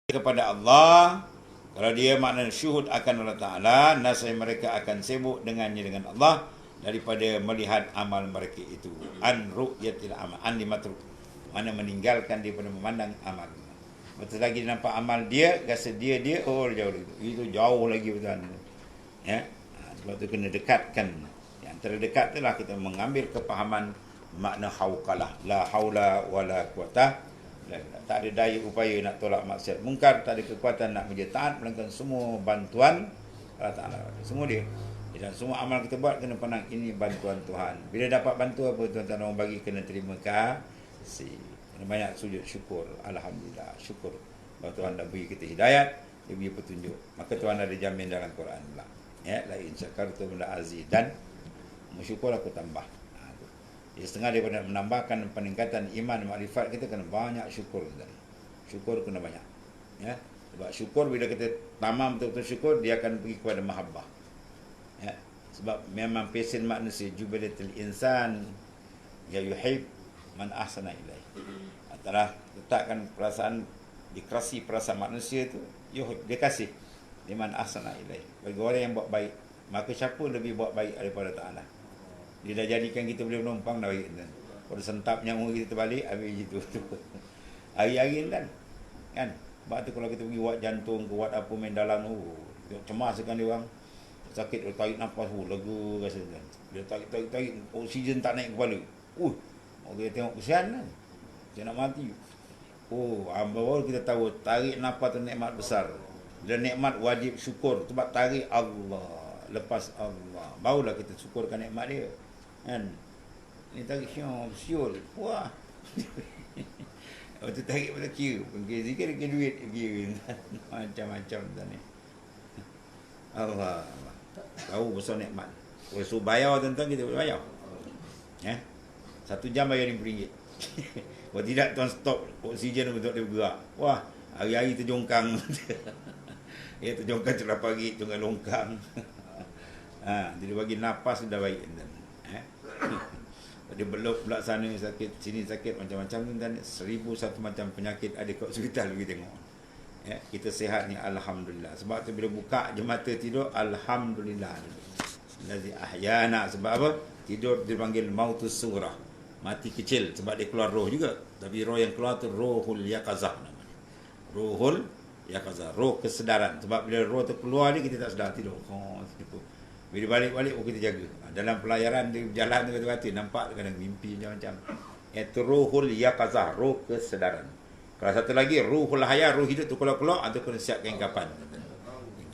Kepada Allah, kalau dia makna syuhud akan Allah Ta'ala, nasai mereka akan sibuk dengannya dengan Allah daripada melihat amal mereka itu. An ru'yatil amal, an limatruk, mana meninggalkan daripada memandang amal. Betul lagi nampak amal dia, rasa dia oh jauh lagi. Itu jauh lagi betul. Ya. Sebab tu kena dekatkan. Yang terdekat itulah kita mengambil kepahaman makna hauqalah, la haula wala quwata. Tak ada daya upaya nak tolak maksiat mungkar, tak ada kekuatan nak menjadi taat, melainkan semua bantuan Allah Ta'ala. Semua dia. Dan semua amal kita buat kena pandang ini bantuan Tuhan. Bila dapat bantu apa tuan-tuan orang bagi, kena terima kasih. Kena banyak sujud syukur. Alhamdulillah, syukur bahawa Tuhan dah beri kita hidayat, dia beri petunjuk. Maka Tuhan ada jamin dalam Quran pula. Ya, la in syakartum la azidan. Bersyukur aku tambah. Setengah daripada menambahkan peningkatan iman makrifat kita, kena banyak syukur. Syukur kena banyak. Ya. Sebab syukur, bila kita tamam betul-betul syukur, dia akan pergi kepada mahabbah. Ya. Sebab memang pesen manusia, jubilatul insan ya yuhib man ahsana ilaih. Antara letakkan perasaan, dikrasi perasaan manusia itu, yuhib, dia kasih liman ahsana ilaih, bagi orang yang buat baik. Maka siapa lebih buat baik daripada Ta'ala? Dia dah jadikan kita boleh menumpang dah baik. Pada sentap nyamuk kita terbalik, habis gitu. Hari-hari kan. Sebab tu kalau kita pergi buat jantung ke buat apa main dalam, cemaskan dia orang. Sakit, tarik nafas, lega rasa kan. Dia tarik, oksigen tak naik kepala. Orang tengok kesian kan. Dia nak mati. Baru kita tahu tarik nafas tu nikmat besar. Bila nikmat wajib syukur, sebab tarik Allah, lepas Allah, barulah kita syukurkan nikmat dia. Kan? Ni tarik siul. Wah. Waktu tarik pada kira, zikir ke duit kira. Macam-macam tu ni. Allah. Tahu besar nikmat. So bayar tuan-tuan, kita boleh bayar. Ya. 1 jam bayar RM5. Kalau tidak, tuan stop oksigen untuk dia bergerak. Wah, hari-hari terjongkang. Dia terjongkang celah pagi, tengah longkang. Dia bagi nafas sudah baik. Dia belok pula sana sakit, sini sakit, macam-macam tu dan 1001 macam penyakit ada kat hospital pergi tengok. Ya, kita sihat ni alhamdulillah. Sebab tu bila buka je mata tidur, alhamdulillah. Lazi ahyana, sebab apa? Tidur dipanggil mautus surah. Mati kecil sebab dia keluar roh juga. Tapi roh yang keluar tu rohul yaqazah namanya. Rohul yaqazah, roh kesedaran. Sebab bila roh tu keluar ni kita tak sedar, tidur. Bila balik-balik, kita jaga. Dalam pelayaran dia berjalan tu kata-kata, nampak kadang mimpi macam-macam. Itu ruhul yaqazah, roh kesedaran. Kalau satu lagi, ruhul haya, roh hidup tu keluar-keluar, atau kena siapkan kapan.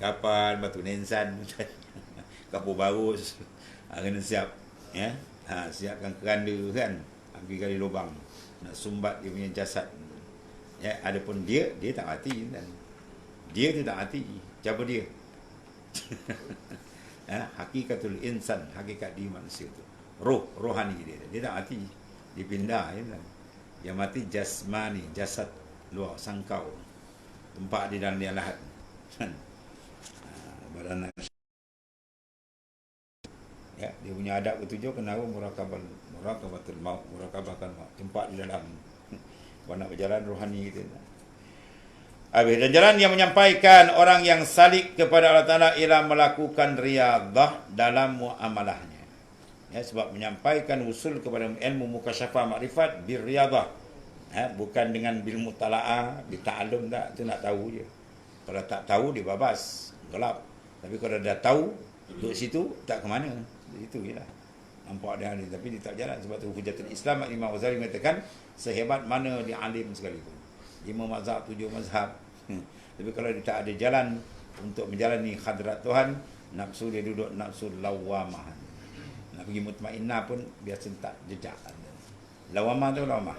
Kapan, batu nensan, kapur barus, kena siap. Ya, siapkan keranda kan, pergi gali lubang, nak sumbat dia punya jasad. Ya, adapun dia tak mati kan. Dia tu tak mati. Siapa dia? Hakikatul insan, hakikat di manusia tu, rohani dia tak mati, dipindah kan. Yang mati jasmani, jasad luar sangkau, tempat di dalam dia lahat kan. Badan ya, dia punya adab ketujuh kena muraqabatul maut, muraqabahkan maut, tempat di dalam nak berjalan rohani kita. Dan jalan yang menyampaikan orang yang salik kepada Allah Ta'ala ialah melakukan riadah dalam muamalahnya. Ya, sebab menyampaikan usul kepada ilmu mukasyafah makrifat birriadah. Bukan dengan bil mutala'ah, bita'alum tak, itu nak tahu je. Kalau tak tahu, dia babas, gelap. Tapi kalau dah tahu, duduk situ, tak ke mana. Itu je lah. Nampak dia alim, tapi dia tak jalan. Sebab tu Hujatul Islam, Imam Ghazali mengatakan, sehebat mana dia alim sekalipun. 5 mazhab, 7 mazhab. Tapi kalau dia tak ada jalan untuk menjalani hadrat Tuhan, nafsu dia duduk nafsu lawamah. Nak pergi mutmainnah pun biasa tak jejak. Lawamah tu lawamah,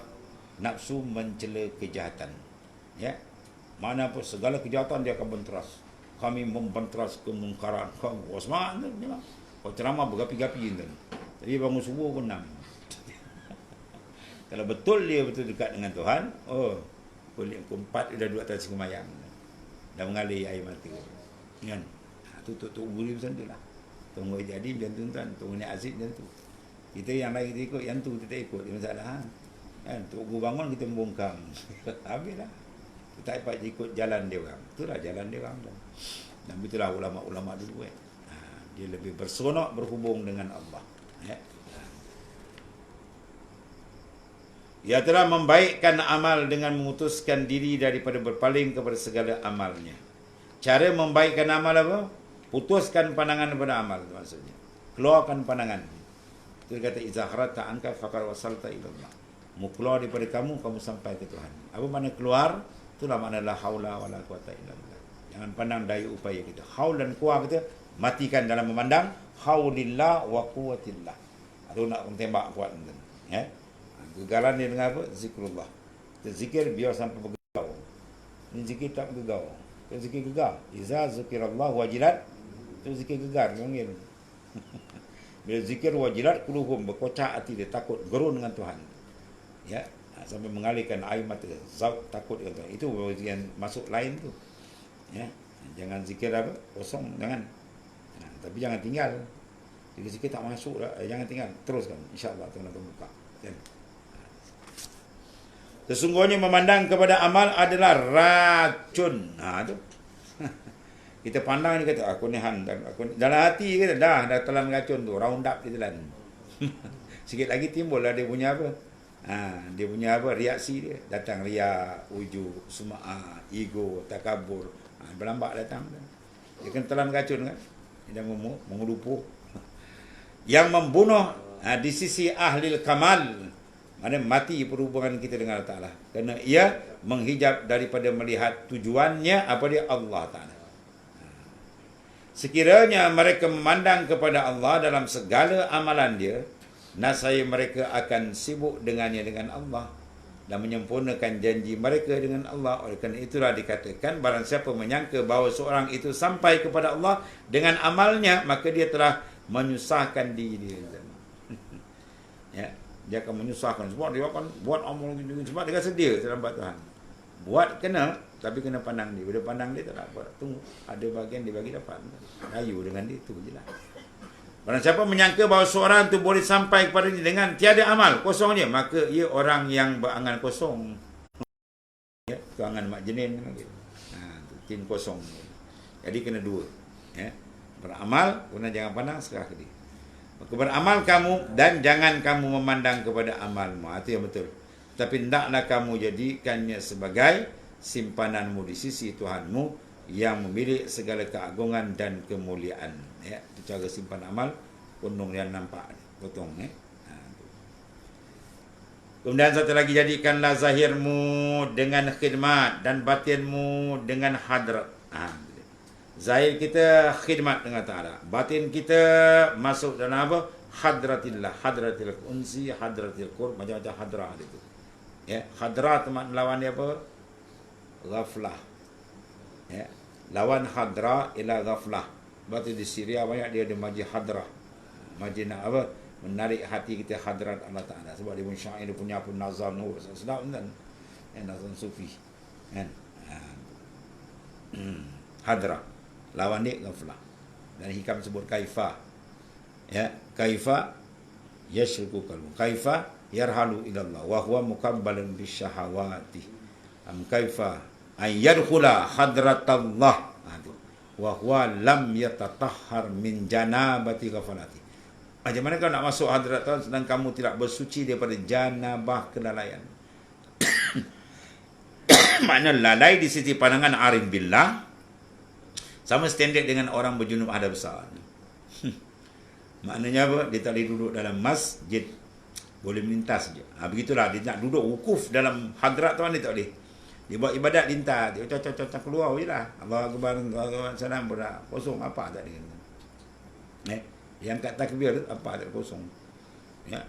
nafsu mencela kejahatan. Ya, mana pun segala kejahatan dia akan benteras. Kami membenteras kemungkaran. Kau wasman tu memang. Kau ceramah bergapi-gapi tu. Jadi bangun subuh pun 6. Kalau betul dia betul dekat dengan Tuhan, kulit keempat dia dah duduk atas semayang, dah mengalir air mata kan. Tutup buri macam tu lah. Tunggu jadi macam tu tuan, tunggu ni aziz macam tu. Kita yang lain kita ikut, yang tu kita tak ikut, dia masalah. Kan, Tok Guru bangun kita membongkang. Habislah. Kita tak dapat ikut jalan dia orang. Itulah jalan dia orang tu. Dan itulah ulama-ulama dulu dia lebih berseronok berhubung dengan Allah. Ia telah membaikkan amal dengan memutuskan diri daripada berpaling kepada segala amalnya. Cara membaikkan amal apa? Putuskan pandangan daripada amal, itu maksudnya. Keluarkan pandangan. Itu kata iza kharata anka faqad wasalta ila Allah. Mu keluar daripada kamu sampai ke Tuhan. Apa makna keluar? Itulah makna la haula wala quwata illa billah. Jangan pandang daya upaya kita. Haul dan kuah kita matikan dalam memandang haulillah wa quwwatillah. Atau nak tembak kuat kan. Gegaran dia dengan apa? Zikrullah. Kita zikir biar sampai bergegau. Ini zikir tak bergegau. Itu zikir gegar. Iza zikirallah wajilat. Itu zikir gegar. Mungkin. Bila zikir wajilat, kuluhum berkocak hati dia. Takut. Gerun dengan Tuhan. Ya. Sampai mengalihkan air mata. Zaut takut dengan Tuhan. Itu yang masuk lain tu. Ya. Jangan zikir apa? Kosong. Jangan. Tapi jangan tinggal. Jadi zikir tak masuk dah. Jangan tinggal. Teruskan. InsyaAllah Tuhan akan buka. Ya. Sesungguhnya memandang kepada amal adalah racun. Tu. Kita pandang ni kata aku ni dalam hati kata dah telan racun tu, round up dia telan. Sikit lagi timbul lah dia punya apa? Dia punya apa? Reaksi dia. Datang ria, ujub, sum'ah, ego, takabur. Berlambak datang. Dia kena telan racun kan? Dia mengelupuh. Yang membunuh di sisi ahli kamal. Mana mati perhubungan kita dengan Allah Ta'ala. Kerana ia menghijab daripada melihat tujuannya apa dia Allah Ta'ala. Sekiranya mereka memandang kepada Allah dalam segala amalan dia, nascaya mereka akan sibuk dengannya dengan Allah dan menyempurnakan janji mereka dengan Allah. Oleh kerana itulah dikatakan barang siapa menyangka bahawa seorang itu sampai kepada Allah dengan amalnya, maka dia telah menyusahkan diri dia. Ya. Dia akan menyusahkan sebab dia akan buat amal gitu sebab dia rasa dia terlambat Tuhan. Buat kena, tapi kena pandang dia. Bila pandang dia tak dapat. Tunggu, ada bahagian dia bagi dapat. Rayu dengan dia, tu je lah. Barang siapa menyangka bahawa seorang tu boleh sampai kepada dia dengan tiada amal, kosong je, maka ia orang yang berangan kosong. Ya, tu angan mak jenin. Tin kosong. Jadi kena dua. Ya. Beramal, kemudian jangan pandang, serah ke dia. Maka beramal kamu dan jangan kamu memandang kepada amalmu. Itu yang betul. Tapi hendaklah kamu jadikannya sebagai simpananmu di sisi Tuhanmu yang memiliki segala keagungan dan kemuliaan. Ya, itu cara simpan amal. Gunung yang nampak. Potong. Kemudian satu lagi, jadikanlah zahirmu dengan khidmat dan batinmu dengan hadrat. Zahir kita khidmat dengan Ta'ala. Batin kita masuk dalam apa? Hadratillah. Hadratil unsi, hadratil qurb. Macam-macam hadrah itu. Ya. Hadrah teman lawan dia apa? Ghaflah. Ya. Lawan hadrah ialah ghaflah. Sebab tu di Syria banyak dia ada majlis hadrah. Majlis nak apa? Menarik hati kita hadrat Allah Ta'ala. Sebab dia pun syair, dia punya pun nazam nur. Sedap kan? Nazam sufi. Kan? Hadrah. Lawan dia ghaflah. Dan hikam sebut kaifah. Ya, kaifah yashruku qalbu. Kaifah yarhalu ila Allah wa huwa mukabbalun bisyahawati. Kaifah ay yadkhula hadratallah. Wa huwa lam yatatahhar min janabati ghafalati. Macam mana kau nak masuk hadrat Tuhan sedang kamu tidak bersuci daripada janabah kelalaian? Makna lalai di sisi pandangan arif billah sama standard dengan orang berjunub hadap besar. Maknanya apa? Dia tak boleh duduk dalam masjid. Boleh melintas je. Begitulah. Dia nak duduk wukuf dalam hadrat Tuhan, dia tak boleh. Dia buat ibadat lintas. Dia cocok-cocok keluar je lah. Allah Akbar, Allah Salam, berat. Kosong. Apa tak ada. Dia angkat takbir, apa tak kosong. Ya.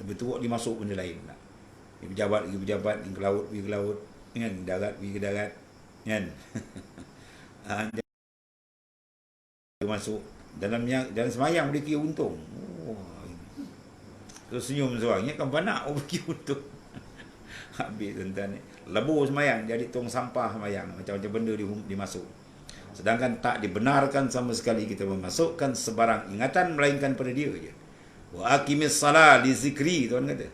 Lebih teruk dia masuk benda lain. Dia berjabat, pergi berjabat. Dia ke laut, pergi ke laut. Kan? Darat, pergi ke darat. Kan? Dia masuk dalam semayang boleh kira untung. Terus senyum seorang, ingatkan panak orang kira untung. Habis tuan-tuan ni. Lebur semayang, jadi tong sampah semayang. Macam-macam benda dimasuk. Sedangkan tak dibenarkan sama sekali kita memasukkan sebarang ingatan melainkan pada dia je. Wa aqimis salah li zikri, Tuhan kata.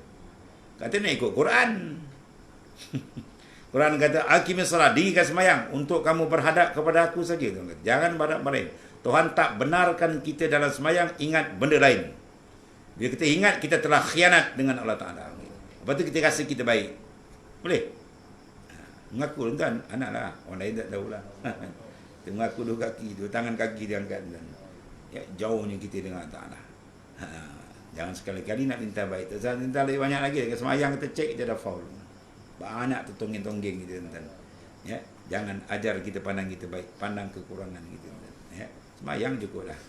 Kata nak ikut Quran. Quran kata aqimis salah, dirikan semayang untuk kamu berhadap kepada aku saja, Tuhan kata. Jangan berhadap lain. Tuhan tak benarkan kita dalam semayang ingat benda lain. Bila kita ingat kita telah khianat dengan Allah Ta'ala. Lepas tu kita rasa kita baik. Boleh? Mengaku kan anak lah. Orang lain tak tahulah. Kita mengaku dua kaki, dua tangan kaki diangkat. Ya, jauhnya kita dengan Allah Ta'ala. Jangan sekali-kali nak minta baik. Terus minta lebih banyak lagi. Dekat semayang kita cek, kita dah foul. Banyak tertonggeng-tonggeng kita. Ya, jangan ajar kita pandang kita baik. Pandang kekurangan kita. Ya, semayang cukup lah.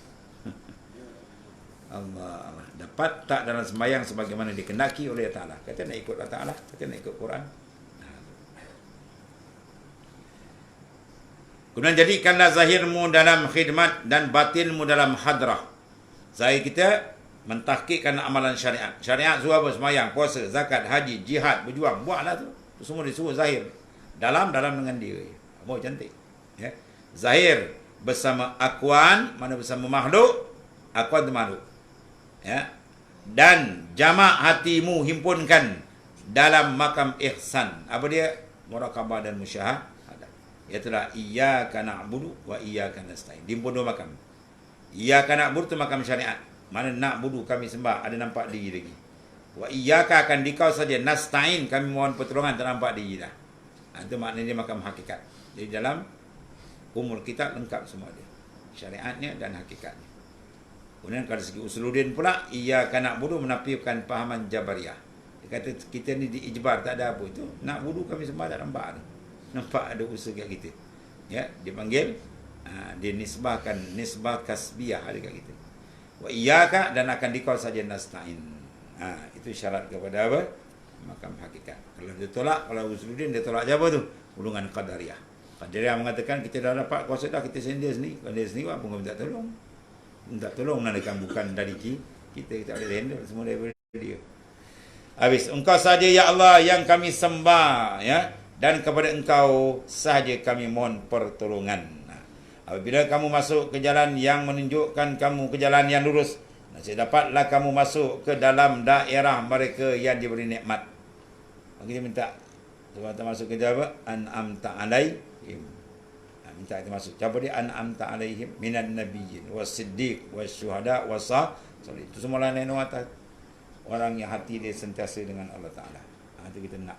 Allah dapat tak dalam sembahyang sebagaimana dikehendaki oleh Allah Ta'ala. Kata nak ikut Allah Ta'ala, kata nak ikut Quran. Kemudian jadikanlah zahirmu dalam khidmat dan batinmu dalam hadrah. Zahir kita mentahkikkan amalan syariat. Syariat suruh apa? Sembahyang, puasa, zakat, haji, jihad, berjuang. Buatlah tu. Itu semua disuruh zahir. Dalam dengan dia. Oh cantik. Ya. Zahir bersama akuan, mana bersama makhluk, akuan tu makhluk. Ya, dan jamak hatimu himpunkan dalam makam ihsan. Apa dia? Muraqabah dan musyahadah. Iaitulah iyyaka na'budu wa iyyaka nasta'in. Dihimpun dua makam. Iyyaka na'budu tu makam syariat. Mana na'budu kami sembah, ada nampak diri lagi. Wa iyyaka akan dikau saja, nasta'in kami mohon pertolongan, tak nampak diri dah. Itu maknanya makam hakikat. Jadi dalam umul kitab lengkap semua dia. Syariatnya dan hakikatnya. Kemudian kalau segi usuluddin pula, iyyaka na'budu menafikan pahaman Jabariyah. Dia kata kita ni diijbar, tak ada apa itu. Nak wudu kami sembah tak nampak. Nampak ada usaha kat kita. Ya, dia panggil dia nisbahkan nisbah kasbiyah ada kat kita. Wa iyyaka dan akan dikau saja nasta'in. Itu syarat kepada apa? Makam hakikat. Kalau dia tolak, kalau usuluddin dia tolak apa tu? Golongan qadariyah. Qadariyah mengatakan kita dah dapat kuasa dah, kita sendiri sendiri. Kalau dia sendiri apa minta tolong. Minta tolong nanakan bukan dari kita tak boleh handle semua daripada dia. Habis, engkau saja ya Allah yang kami sembah, ya, dan kepada engkau sahaja kami mohon pertolongan. Apabila kamu masuk ke jalan yang menunjukkan kamu ke jalan yang lurus, dapatlah kamu masuk ke dalam daerah mereka yang diberi nikmat. Kita minta sebab kita masuk ke jalan an'amta alaihim. Minta kita masuk. Siapa dia? An'amta alaihim minan nabiyyin was-siddiq was-syuhada was-salihin. Itu semua lain atas orang yang hati dia sentiasa dengan Allah Ta'ala. Itu kita nak.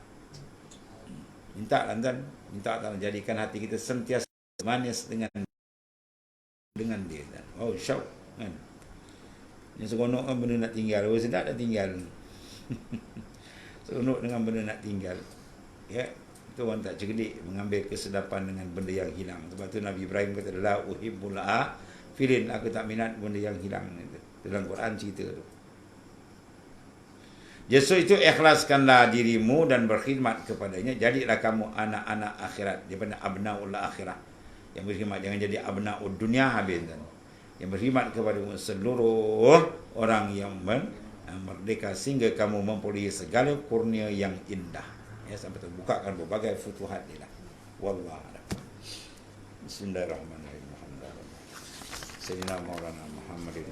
Minta lantan. Minta Allah jadikan hati kita sentiasa manis dengan dia. Oh, syauq. Kan? Yang seronok kan benda nak tinggal. Oh, sedap dah tinggal. Seronok dengan benda nak tinggal. Ya. Itu orang tak cerdik mengambil kesedapan dengan benda yang hilang. Sebab tu Nabi Ibrahim kata la uhibbul filin, aku tak minat benda yang hilang. Dalam Quran cerita tu. Justru itu ikhlaskanlah dirimu dan berkhidmat kepadanya. Jadilah kamu anak-anak akhirat daripada abnaul akhirah. Yang berkhidmat jangan jadi abnaul dunia habis. Yang berkhidmat kepada seluruh orang yang merdeka sehingga kamu memperoleh segala kurnia yang indah. Ya, sampai terbukakan berbagai futuhat dia lah. Wallahu a'lam. Bismillahirrahmanirrahim. Sayyidina Maulana Muhammadin